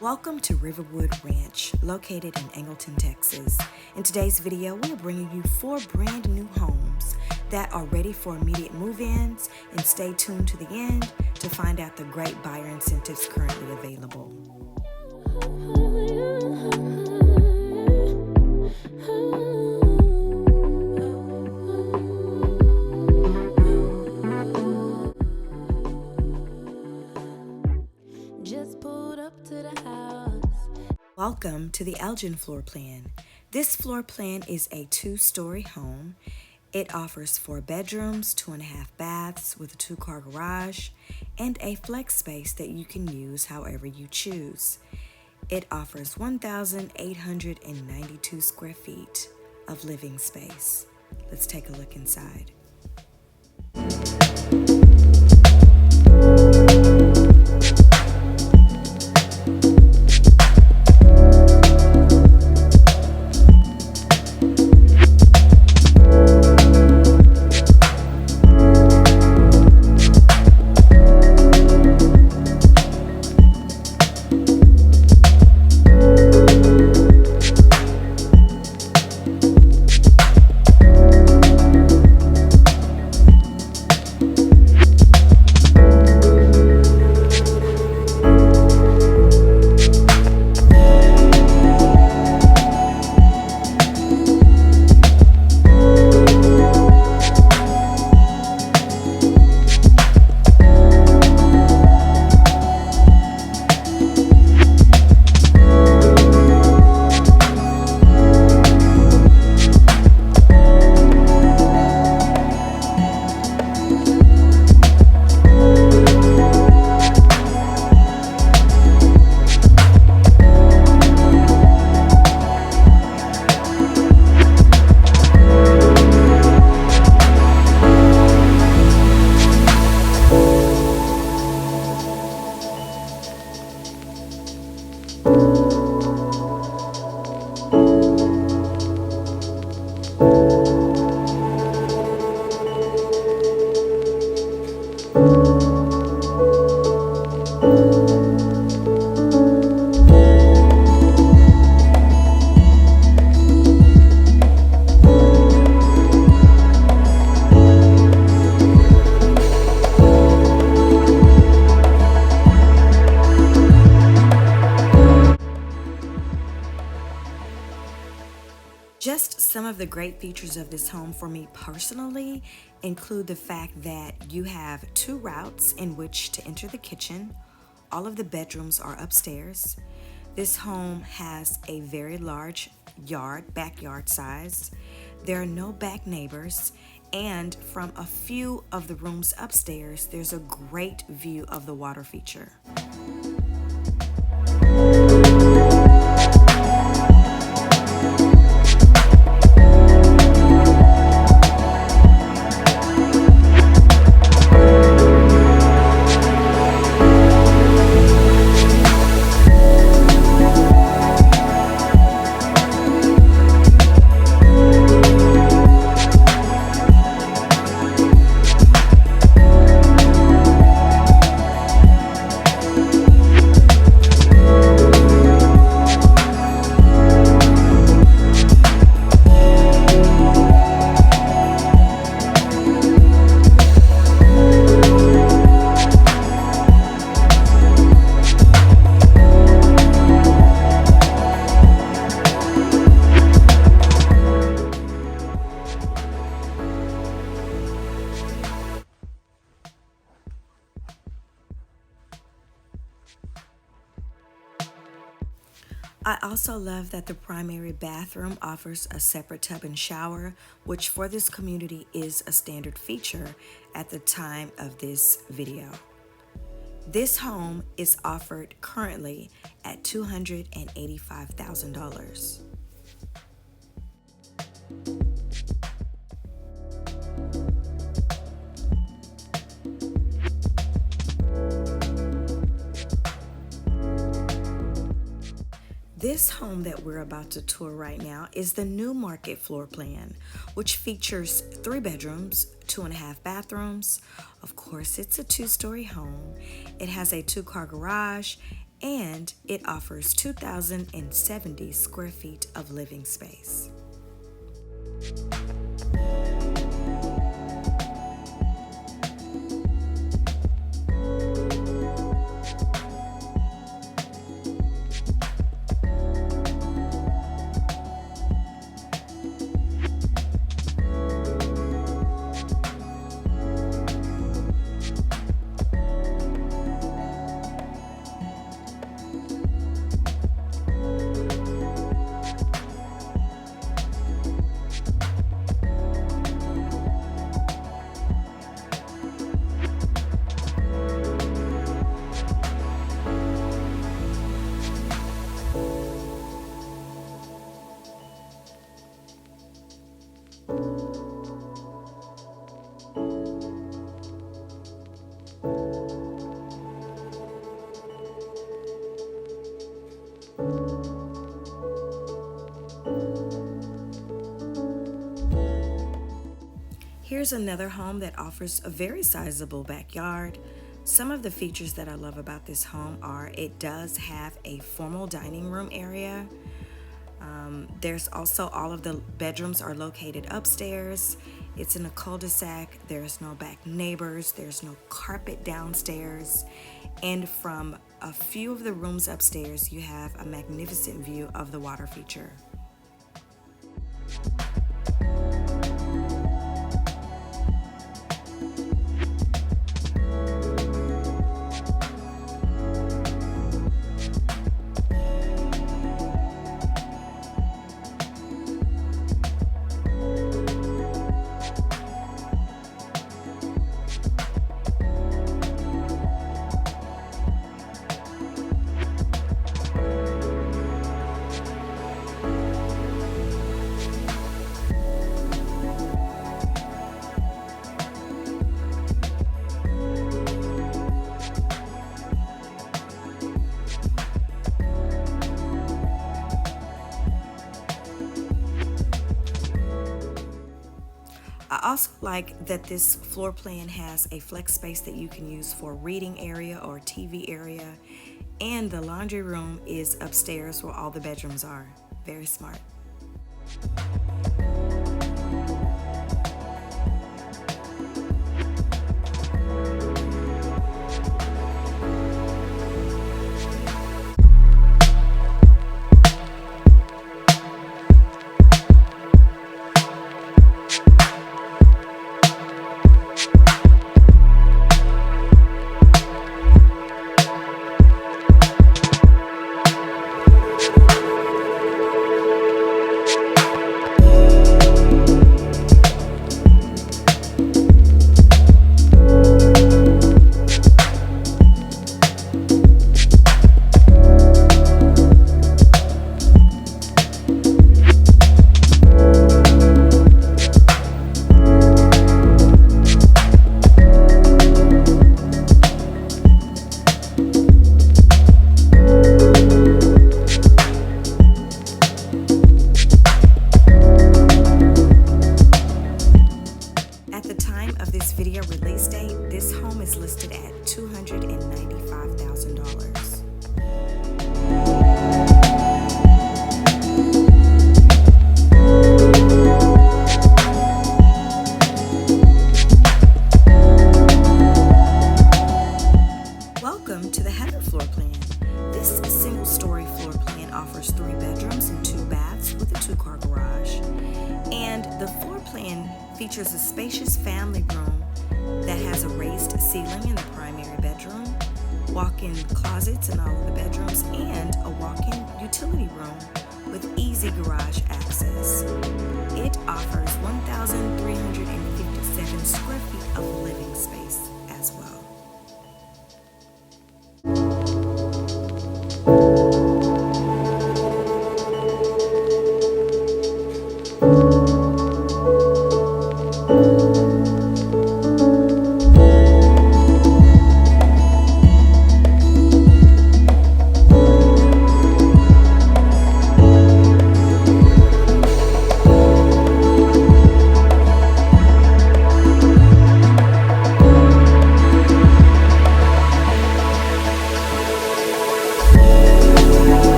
Welcome to Riverwood Ranch, located in Angleton, Texas. In today's video, we are bringing you 4 brand new homes that are ready for immediate move-ins, and stay tuned to the end to find out the great buyer incentives currently available. Welcome to the Elgin floor plan. This floor plan is a 2-story home. It offers 4 bedrooms, 2.5 baths with a 2-car garage, and a flex space that you can use however you choose. It offers 1,892 square feet of living space. Let's take a look inside. Just some of the great features of this home for me personally include the fact that you have 2 routes in which to enter the kitchen. All of the bedrooms are upstairs. This home has a very large backyard size. There are no back neighbors, and from a few of the rooms upstairs, there's a great view of the water feature. I also love that the primary bathroom offers a separate tub and shower, which for this community is a standard feature at the time of this video. This home is offered currently at $285,000. This home that we're about to tour right now is the Newmarket floor plan, which features 3 bedrooms, 2.5 bathrooms. Of course, it's a 2-story home. It has a 2-car garage and it offers 2,070 square feet of living space. Here's another home that offers a very sizable backyard. Some of the features that I love about this home are it does have a formal dining room area. There's also all of the bedrooms are located upstairs. It's in a cul-de-sac. There's no back neighbors. There's no carpet downstairs. And from a few of the rooms upstairs, you have a magnificent view of the water feature. I also like that this floor plan has a flex space that you can use for reading area or TV area, and the laundry room is upstairs where all the bedrooms are. Very smart. Features a spacious family room that has a raised ceiling in the primary bedroom, walk-in closets in all of the bedrooms, and a walk-in utility room with easy garage access. It offers 1,357 square feet of living space as well.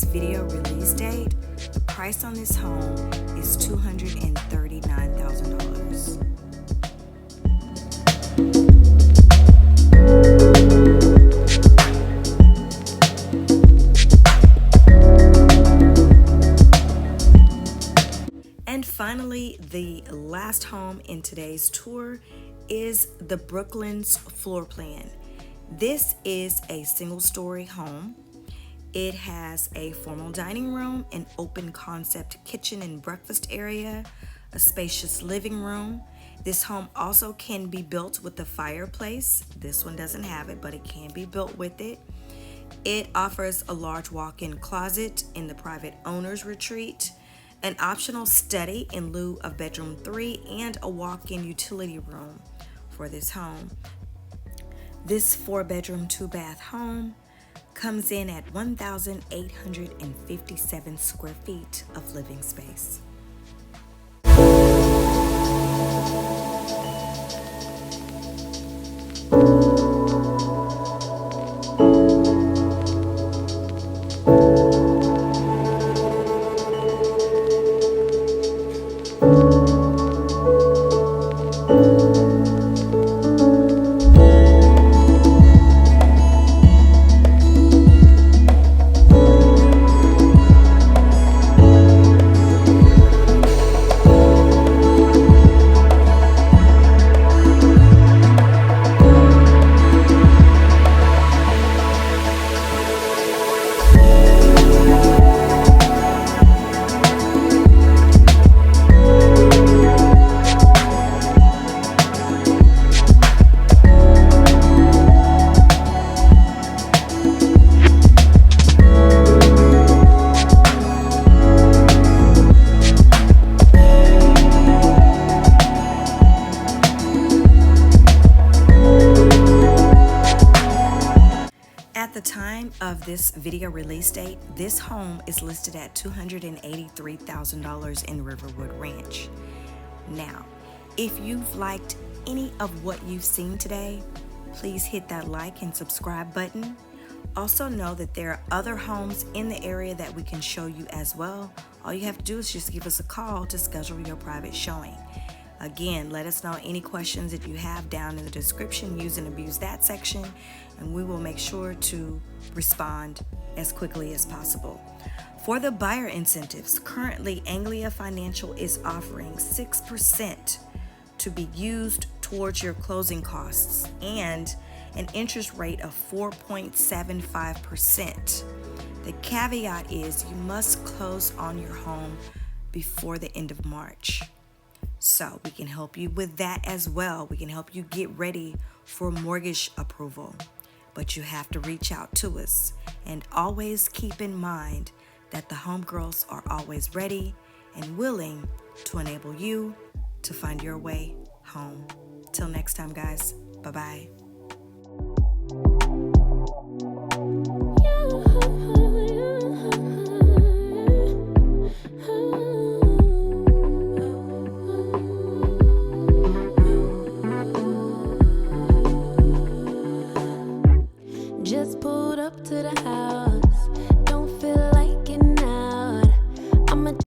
video release date, the price on this home is $239,000. And finally, the last home in today's tour is the Brooklands floor plan. This is a single-story home. It has a formal dining room, an open concept kitchen and breakfast area, a spacious living room. This home also can be built with a fireplace. This one doesn't have it, but it can be built with it. It offers a large walk-in closet in the private owner's retreat, an optional study in lieu of bedroom 3, and a walk-in utility room for this home. This 4-bedroom, 2-bath home comes in at 1,857 square feet of living space. At the time of this video release date, this home is listed at $283,000 in Riverwood Ranch. Now, if you've liked any of what you've seen today, please hit that like and subscribe button. Also know that there are other homes in the area that we can show you as well. All you have to do is just give us a call to schedule your private showing. Again, let us know any questions that you have down in the description. Use and abuse that section, and we will make sure to respond as quickly as possible. For the buyer incentives, currently Anglia Financial is offering 6% to be used towards your closing costs and an interest rate of 4.75%. The caveat is you must close on your home before the end of March. So we can help you with that as well. We can help you get ready for mortgage approval, but you have to reach out to us. And always keep in mind that the homegirls are always ready and willing to enable you to find your way home. Till next time, guys. Bye-bye.